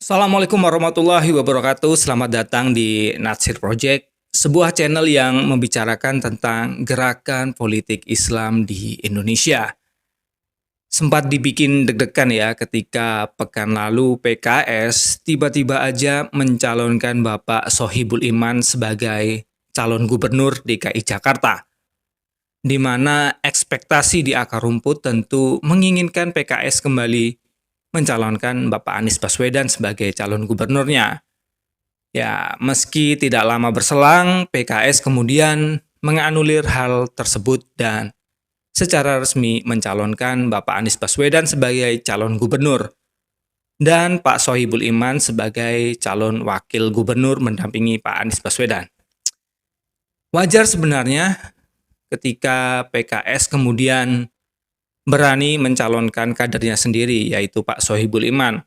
Assalamualaikum warahmatullahi wabarakatuh. Selamat datang di Natsir Project, sebuah channel yang membicarakan tentang gerakan politik Islam di Indonesia. Sempat dibikin deg-degan ya ketika pekan lalu PKS tiba-tiba aja mencalonkan Bapak Sohibul Iman sebagai calon gubernur DKI Jakarta. Di mana ekspektasi di akar rumput tentu menginginkan PKS kembali mencalonkan Bapak Anies Baswedan sebagai calon gubernurnya. Ya, meski tidak lama berselang, PKS kemudian menganulir hal tersebut dan secara resmi mencalonkan Bapak Anies Baswedan sebagai calon gubernur dan Pak Sohibul Iman sebagai calon wakil gubernur mendampingi Pak Anies Baswedan. Wajar sebenarnya ketika PKS kemudian berani mencalonkan kadernya sendiri, yaitu Pak Sohibul Iman,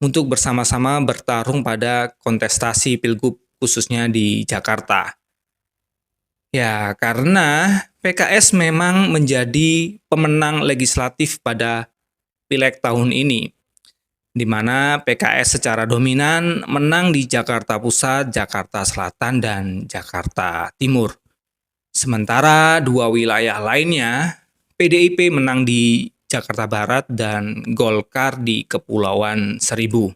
untuk bersama-sama bertarung pada kontestasi Pilgub khususnya di Jakarta. Ya, karena PKS memang menjadi pemenang legislatif pada Pileg tahun ini, di mana PKS secara dominan menang di Jakarta Pusat, Jakarta Selatan, dan Jakarta Timur. Sementara dua wilayah lainnya, PDIP menang di Jakarta Barat dan Golkar di Kepulauan Seribu.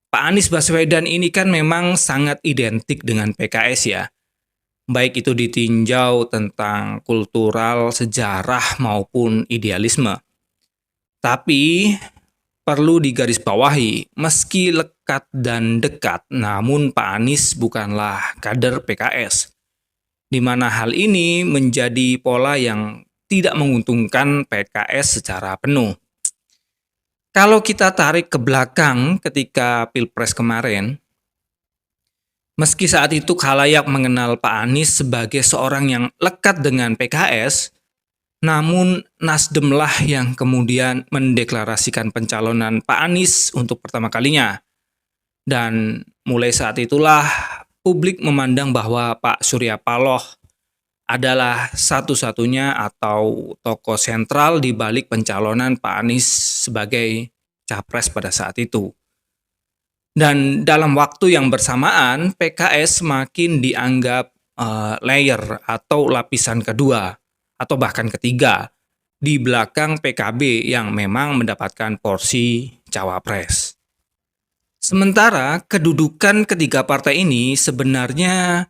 Pak Anies Baswedan ini kan memang sangat identik dengan PKS ya. Baik itu ditinjau tentang kultural, sejarah maupun idealisme. Tapi perlu digarisbawahi, meski lekat dan dekat, namun Pak Anies bukanlah kader PKS. Di mana hal ini menjadi pola yang tidak menguntungkan PKS secara penuh. Kalau kita tarik ke belakang ketika Pilpres kemarin, meski saat itu khalayak mengenal Pak Anies sebagai seorang yang lekat dengan PKS, namun Nasdemlah yang kemudian mendeklarasikan pencalonan Pak Anies untuk pertama kalinya. Dan mulai saat itulah publik memandang bahwa Pak Surya Paloh adalah satu-satunya atau tokoh sentral di balik pencalonan Pak Anies sebagai capres pada saat itu. Dan dalam waktu yang bersamaan, PKS semakin dianggap layer atau lapisan kedua atau bahkan ketiga di belakang PKB yang memang mendapatkan porsi cawapres. Sementara kedudukan ketiga partai ini sebenarnya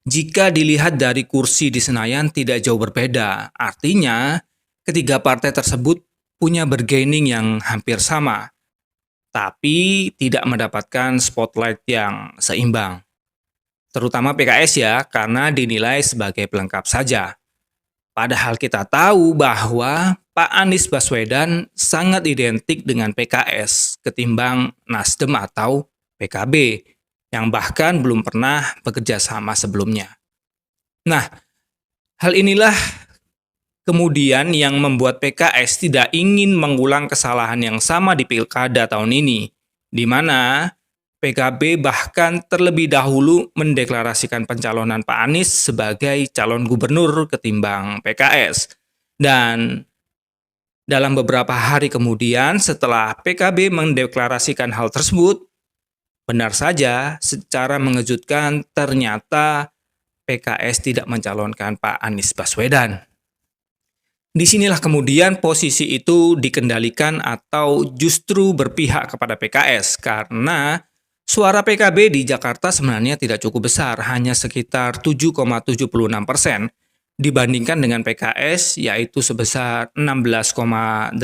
jika dilihat dari kursi di Senayan tidak jauh berbeda, artinya ketiga partai tersebut punya bargaining yang hampir sama, tapi tidak mendapatkan spotlight yang seimbang. Terutama PKS ya, karena dinilai sebagai pelengkap saja. Padahal kita tahu bahwa Pak Anies Baswedan sangat identik dengan PKS ketimbang Nasdem atau PKB, yang bahkan belum pernah bekerja sama sebelumnya. Nah, hal inilah kemudian yang membuat PKS tidak ingin mengulang kesalahan yang sama di Pilkada tahun ini, di mana PKB bahkan terlebih dahulu mendeklarasikan pencalonan Pak Anies sebagai calon gubernur ketimbang PKS. Dan dalam beberapa hari kemudian setelah PKB mendeklarasikan hal tersebut, benar saja, secara mengejutkan ternyata PKS tidak mencalonkan Pak Anies Baswedan. Disinilah kemudian posisi itu dikendalikan atau justru berpihak kepada PKS karena suara PKB di Jakarta sebenarnya tidak cukup besar, hanya sekitar 7,76% dibandingkan dengan PKS yaitu sebesar 16,8%.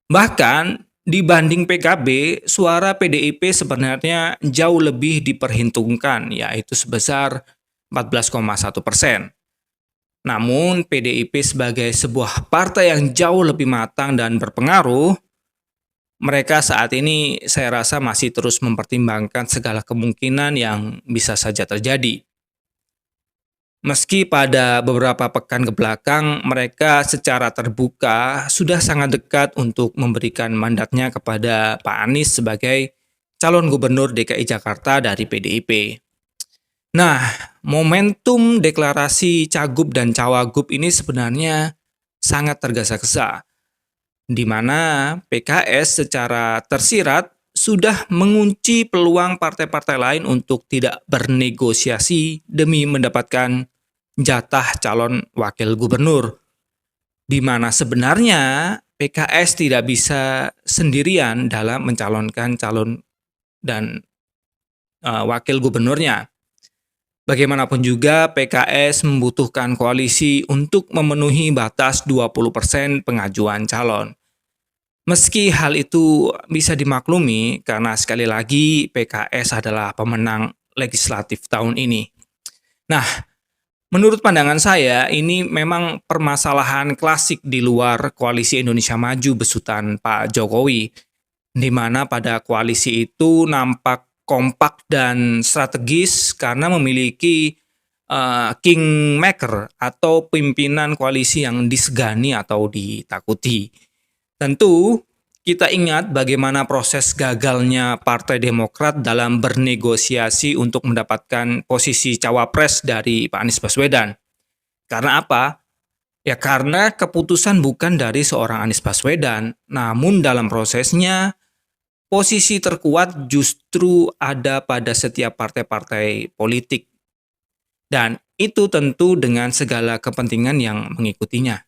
Bahkan dibanding PKB, suara PDIP sebenarnya jauh lebih diperhitungkan, yaitu sebesar 14,1%. Namun PDIP sebagai sebuah partai yang jauh lebih matang dan berpengaruh, mereka saat ini saya rasa masih terus mempertimbangkan segala kemungkinan yang bisa saja terjadi. Meski pada beberapa pekan kebelakang mereka secara terbuka sudah sangat dekat untuk memberikan mandatnya kepada Pak Anies sebagai calon gubernur DKI Jakarta dari PDIP. Nah, momentum deklarasi Cagup dan Cawagup ini sebenarnya sangat tergesa-gesa, di mana PKS secara tersirat sudah mengunci peluang partai-partai lain untuk tidak bernegosiasi demi mendapatkan jatah calon wakil gubernur, di mana sebenarnya PKS tidak bisa sendirian dalam mencalonkan calon dan wakil gubernurnya. Bagaimanapun juga PKS membutuhkan koalisi untuk memenuhi batas 20% pengajuan calon. Meski hal itu bisa dimaklumi karena sekali lagi PKS adalah pemenang legislatif tahun ini. Nah, menurut pandangan saya ini memang permasalahan klasik di luar koalisi Indonesia Maju besutan Pak Jokowi, di mana pada koalisi itu nampak kompak dan strategis karena memiliki kingmaker atau pimpinan koalisi yang disegani atau ditakuti. Tentu kita ingat bagaimana proses gagalnya Partai Demokrat dalam bernegosiasi untuk mendapatkan posisi cawapres dari Pak Anies Baswedan. Karena apa? Ya karena keputusan bukan dari seorang Anies Baswedan, namun dalam prosesnya posisi terkuat justru ada pada setiap partai-partai politik. Dan itu tentu dengan segala kepentingan yang mengikutinya.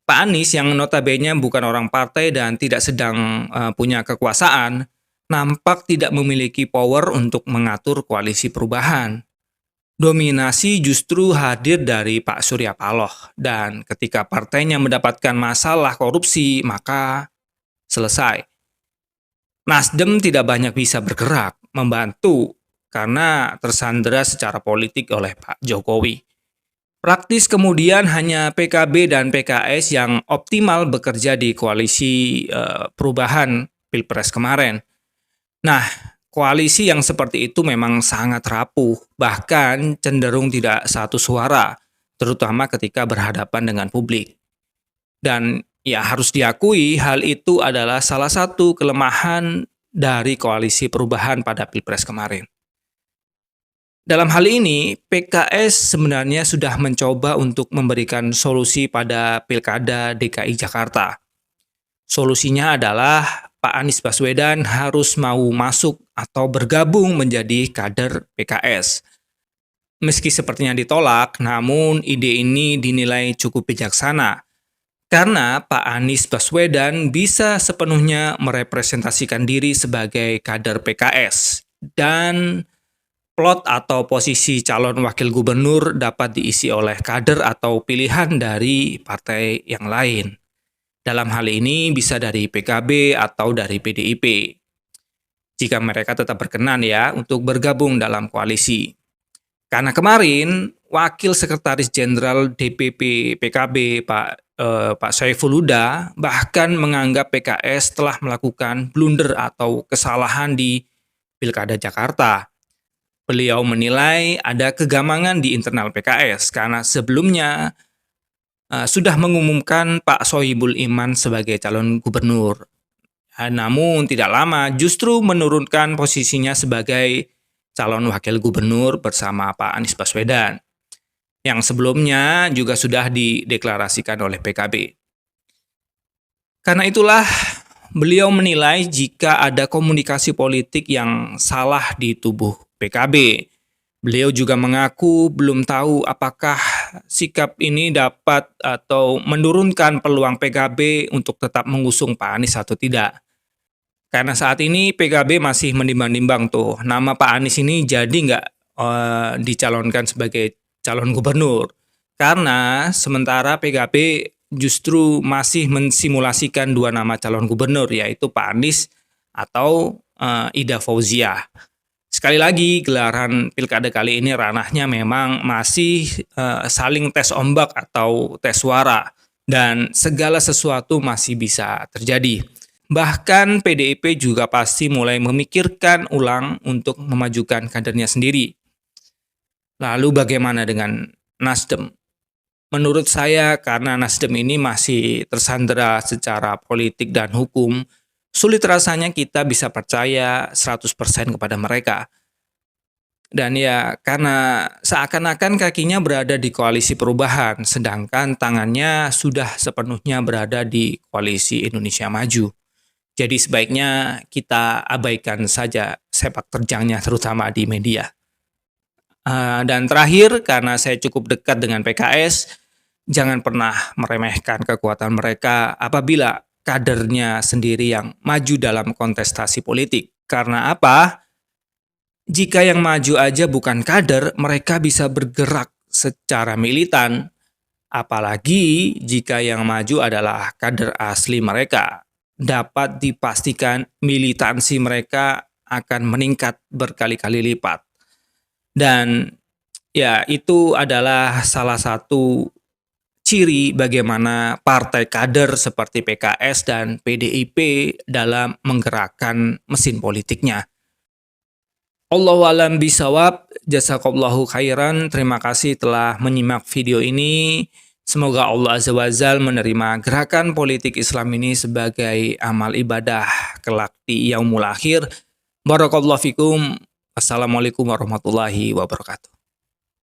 Pak Anies yang notabene bukan orang partai dan tidak sedang punya kekuasaan, nampak tidak memiliki power untuk mengatur koalisi perubahan. Dominasi justru hadir dari Pak Surya Paloh, dan ketika partainya mendapatkan masalah korupsi, maka selesai. Nasdem tidak banyak bisa bergerak, membantu, karena tersandera secara politik oleh Pak Jokowi. Praktis kemudian hanya PKB dan PKS yang optimal bekerja di koalisi perubahan Pilpres kemarin. Nah, koalisi yang seperti itu memang sangat rapuh, bahkan cenderung tidak satu suara, terutama ketika berhadapan dengan publik. Dan ya harus diakui hal itu adalah salah satu kelemahan dari koalisi perubahan pada Pilpres kemarin. Dalam hal ini, PKS sebenarnya sudah mencoba untuk memberikan solusi pada Pilkada DKI Jakarta. Solusinya adalah Pak Anies Baswedan harus mau masuk atau bergabung menjadi kader PKS. Meski sepertinya ditolak, namun ide ini dinilai cukup bijaksana. Karena Pak Anies Baswedan bisa sepenuhnya merepresentasikan diri sebagai kader PKS. Dan plot atau posisi calon wakil gubernur dapat diisi oleh kader atau pilihan dari partai yang lain. Dalam hal ini bisa dari PKB atau dari PDIP. Jika mereka tetap berkenan ya untuk bergabung dalam koalisi. Karena kemarin Wakil Sekretaris Jenderal DPP PKB Pak Saiful Huda bahkan menganggap PKS telah melakukan blunder atau kesalahan di Pilkada Jakarta. Beliau menilai ada kegamangan di internal PKS karena sebelumnya sudah mengumumkan Pak Sohibul Iman sebagai calon gubernur. Namun tidak lama justru menurunkan posisinya sebagai calon wakil gubernur bersama Pak Anies Baswedan, yang sebelumnya juga sudah dideklarasikan oleh PKB. Karena itulah beliau menilai jika ada komunikasi politik yang salah di tubuh PKB. Beliau juga mengaku belum tahu apakah sikap ini dapat atau menurunkan peluang PKB untuk tetap mengusung Pak Anies atau tidak. Karena saat ini PKB masih menimbang-nimbang tuh, nama Pak Anies ini jadi nggak dicalonkan sebagai calon gubernur. Karena sementara PKB justru masih mensimulasikan dua nama calon gubernur, yaitu Pak Anies atau Ida Fauziah. Sekali lagi, gelaran pilkada kali ini ranahnya memang masih saling tes ombak atau tes suara, dan segala sesuatu masih bisa terjadi. Bahkan PDIP juga pasti mulai memikirkan ulang untuk memajukan kadernya sendiri. Lalu bagaimana dengan Nasdem? Menurut saya karena Nasdem ini masih tersandera secara politik dan hukum, sulit rasanya kita bisa percaya 100% kepada mereka. Dan ya karena seakan-akan kakinya berada di koalisi perubahan, sedangkan tangannya sudah sepenuhnya berada di koalisi Indonesia Maju. Jadi sebaiknya kita abaikan saja sepak terjangnya terutama di media. Dan terakhir, karena saya cukup dekat dengan PKS, jangan pernah meremehkan kekuatan mereka apabila kadernya sendiri yang maju dalam kontestasi politik. Karena apa? Jika yang maju aja bukan kader, mereka bisa bergerak secara militan. Apalagi jika yang maju adalah kader asli mereka. Dapat dipastikan militansi mereka akan meningkat berkali-kali lipat. Dan ya, itu adalah salah satu ciri bagaimana partai kader seperti PKS dan PDIP dalam menggerakkan mesin politiknya. Allahu a'lam bishawab, jazakallahu khairan. Terima kasih telah menyimak video ini. Semoga Allah Azza wa Jalla menerima gerakan politik Islam ini sebagai amal ibadah kelak di yaumul akhir. Barakallahu fikum. Assalamualaikum warahmatullahi wabarakatuh.